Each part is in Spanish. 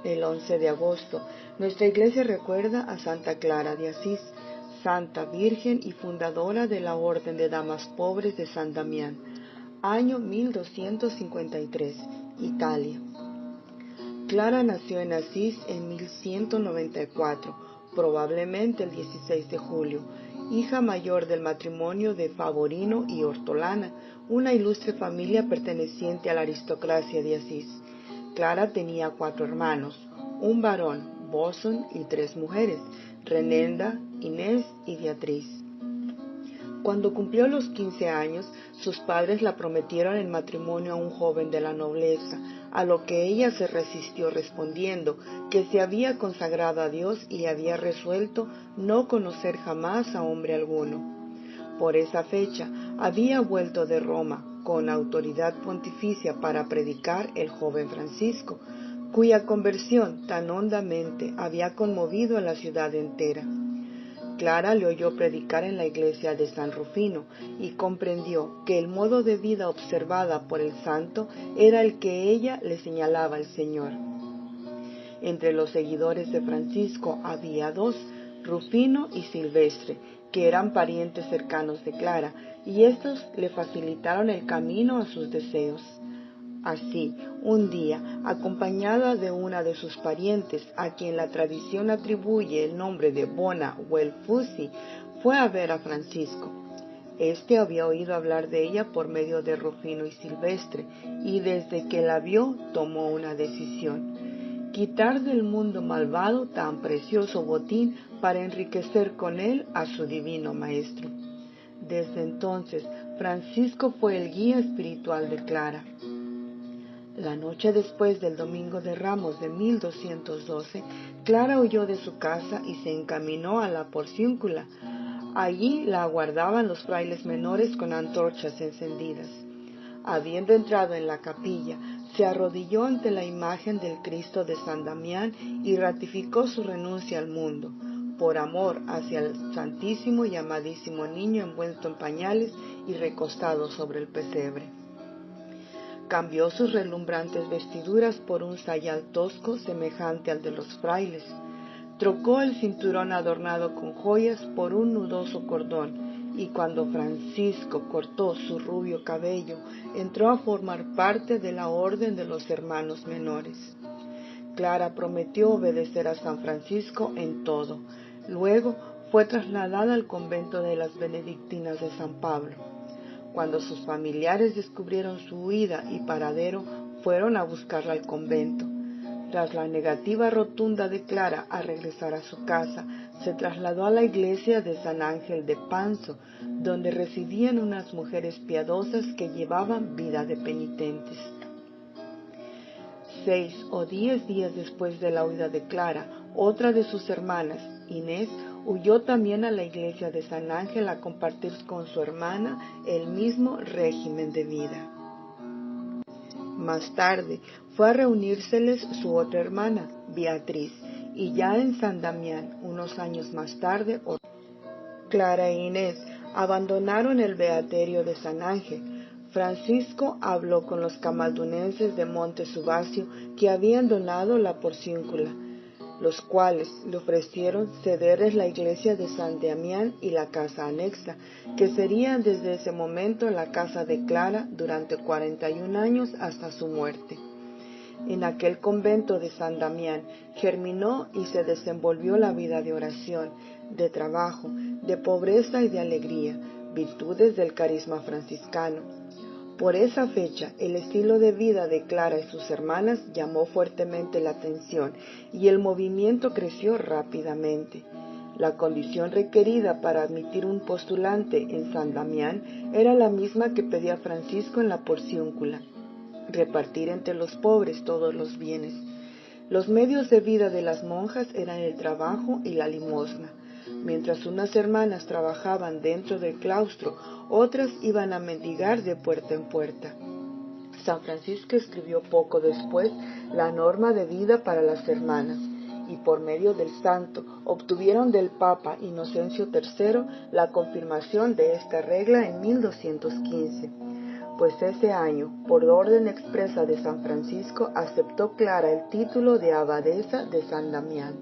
El 11 de agosto, nuestra iglesia recuerda a Santa Clara de Asís, Santa Virgen y fundadora de la Orden de Damas Pobres de San Damián, año 1253, Italia. Clara nació en Asís en 1194, probablemente el 16 de julio, hija mayor del matrimonio de Favorino y Ortolana, una ilustre familia perteneciente a la aristocracia de Asís. Clara tenía 4 hermanos, un varón, Bosón, y 3 mujeres, Renenda, Inés y Beatriz. Cuando cumplió los 15 años, sus padres la prometieron en matrimonio a un joven de la nobleza, a lo que ella se resistió respondiendo que se había consagrado a Dios y había resuelto no conocer jamás a hombre alguno. Por esa fecha había vuelto de Roma con autoridad pontificia para predicar el joven Francisco, cuya conversión tan hondamente había conmovido a la ciudad entera. Clara le oyó predicar en la iglesia de San Rufino y comprendió que el modo de vida observada por el santo era el que ella le señalaba al Señor. Entre los seguidores de Francisco había 2, Rufino y Silvestre, que eran parientes cercanos de Clara, y estos le facilitaron el camino a sus deseos. Así, un día, acompañada de una de sus parientes, a quien la tradición atribuye el nombre de Bona Huelfusi, fue a ver a Francisco. Este había oído hablar de ella por medio de Rufino y Silvestre, y desde que la vio tomó una decisión: quitar del mundo malvado tan precioso botín para enriquecer con él a su divino maestro. Desde entonces, Francisco fue el guía espiritual de Clara. La noche después del Domingo de Ramos de 1212, Clara huyó de su casa y se encaminó a la Porciúncula. Allí la aguardaban los frailes menores con antorchas encendidas. Habiendo entrado en la capilla, se arrodilló ante la imagen del Cristo de San Damián y ratificó su renuncia al mundo, por amor hacia el santísimo y amadísimo niño envuelto en pañales y recostado sobre el pesebre. Cambió sus relumbrantes vestiduras por un sayal tosco semejante al de los frailes. Trocó el cinturón adornado con joyas por un nudoso cordón, y cuando Francisco cortó su rubio cabello, entró a formar parte de la orden de los hermanos menores. Clara prometió obedecer a San Francisco en todo. Luego fue trasladada al convento de las benedictinas de San Pablo. Cuando sus familiares descubrieron su huida y paradero, fueron a buscarla al convento. Tras la negativa rotunda de Clara a regresar a su casa, se trasladó a la iglesia de San Ángel de Panzo, donde residían unas mujeres piadosas que llevaban vida de penitentes. 6 o 10 días después de la huida de Clara, otra de sus hermanas, Inés, huyó también a la iglesia de San Ángel a compartir con su hermana el mismo régimen de vida. Más tarde fue a reunírseles su otra hermana, Beatriz, y ya en San Damián, unos años más tarde, Clara e Inés abandonaron el beaterio de San Ángel. Francisco habló con los camaldunenses de Monte Subasio que habían donado la Porciúncula, los cuales le ofrecieron cederles la iglesia de San Damián y la casa anexa, que serían desde ese momento la casa de Clara durante 41 años hasta su muerte. En aquel convento de San Damián germinó y se desenvolvió la vida de oración, de trabajo, de pobreza y de alegría, virtudes del carisma franciscano. Por esa fecha, el estilo de vida de Clara y sus hermanas llamó fuertemente la atención y el movimiento creció rápidamente. La condición requerida para admitir un postulante en San Damián era la misma que pedía Francisco en la Porciúncula: repartir entre los pobres todos los bienes. Los medios de vida de las monjas eran el trabajo y la limosna. Mientras unas hermanas trabajaban dentro del claustro, otras iban a mendigar de puerta en puerta. San Francisco escribió poco después la norma de vida para las hermanas, y por medio del santo obtuvieron del Papa Inocencio III la confirmación de esta regla en 1215. pues ese año, por orden expresa de San Francisco, aceptó Clara el título de abadesa de San Damián.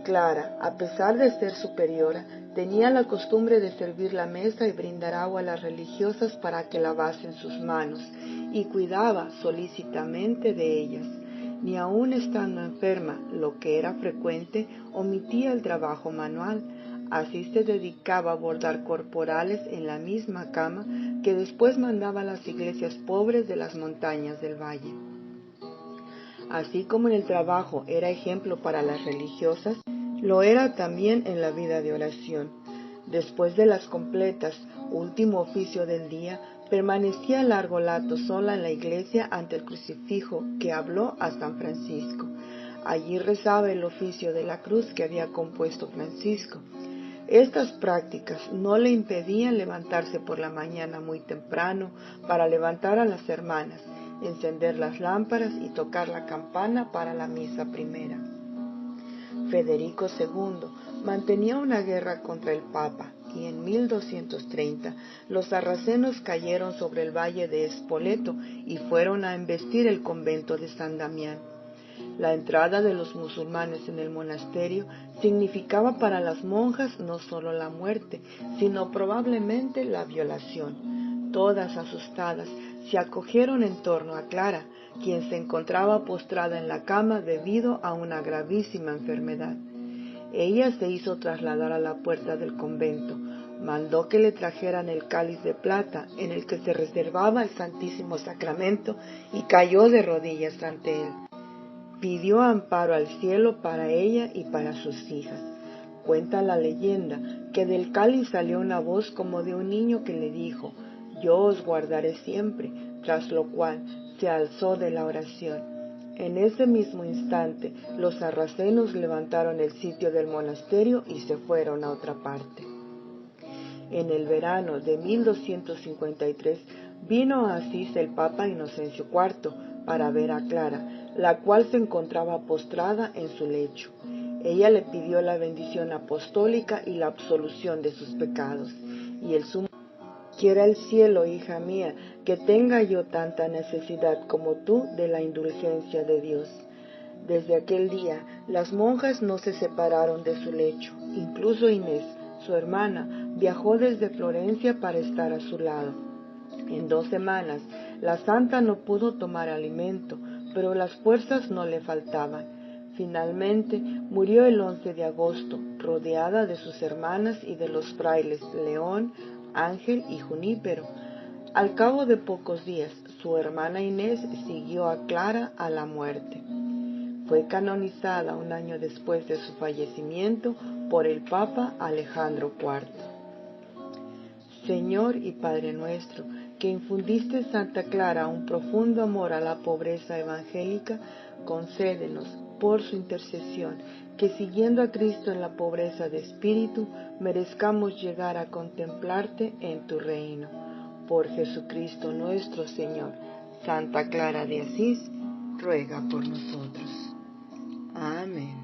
Clara, a pesar de ser superiora, tenía la costumbre de servir la mesa y brindar agua a las religiosas para que lavasen sus manos, y cuidaba solícitamente de ellas. Ni aun estando enferma, lo que era frecuente, omitía el trabajo manual. Así se dedicaba a bordar corporales en la misma cama que después mandaba a las iglesias pobres de las montañas del valle. Así como en el trabajo era ejemplo para las religiosas, lo era también en la vida de oración. Después de las completas, último oficio del día, permanecía largo rato sola en la iglesia ante el crucifijo que habló a San Francisco. Allí rezaba el oficio de la cruz que había compuesto Francisco. Estas prácticas no le impedían levantarse por la mañana muy temprano para levantar a las hermanas, encender las lámparas y tocar la campana para la misa primera. Federico II mantenía una guerra contra el Papa y en 1230 los sarracenos cayeron sobre el valle de Spoleto y fueron a embestir el convento de San Damián. La entrada de los musulmanes en el monasterio significaba para las monjas no solo la muerte, sino probablemente la violación. Todas asustadas se acogieron en torno a Clara, quien se encontraba postrada en la cama debido a una gravísima enfermedad. Ella se hizo trasladar a la puerta del convento, mandó que le trajeran el cáliz de plata en el que se reservaba el Santísimo Sacramento y cayó de rodillas ante él. Pidió amparo al cielo para ella y para sus hijas. Cuenta la leyenda que del cáliz salió una voz como de un niño que le dijo: «Yo os guardaré siempre», tras lo cual se alzó de la oración. En ese mismo instante, los sarracenos levantaron el sitio del monasterio y se fueron a otra parte. En el verano de 1253 vino a Asís el Papa Inocencio IV para ver a Clara, la cual se encontraba postrada en su lecho. Ella le pidió la bendición apostólica y la absolución de sus pecados, y el sumo: «Quiera el cielo, hija mía, que tenga yo tanta necesidad como tú de la indulgencia de Dios». Desde aquel día, las monjas no se separaron de su lecho. Incluso Inés, su hermana, viajó desde Florencia para estar a su lado. En 2 semanas, la santa no pudo tomar alimento, pero las fuerzas no le faltaban. Finalmente, murió el 11 de agosto, rodeada de sus hermanas y de los frailes León, Ángel y Junípero. Al cabo de pocos días, su hermana Inés siguió a Clara a la muerte. Fue canonizada un año después de su fallecimiento por el Papa Alejandro IV. Señor y Padre nuestro, que infundiste en Santa Clara un profundo amor a la pobreza evangélica, concédenos, por su intercesión, que siguiendo a Cristo en la pobreza de espíritu, merezcamos llegar a contemplarte en tu reino. Por Jesucristo nuestro Señor. Santa Clara de Asís, ruega por nosotros. Amén.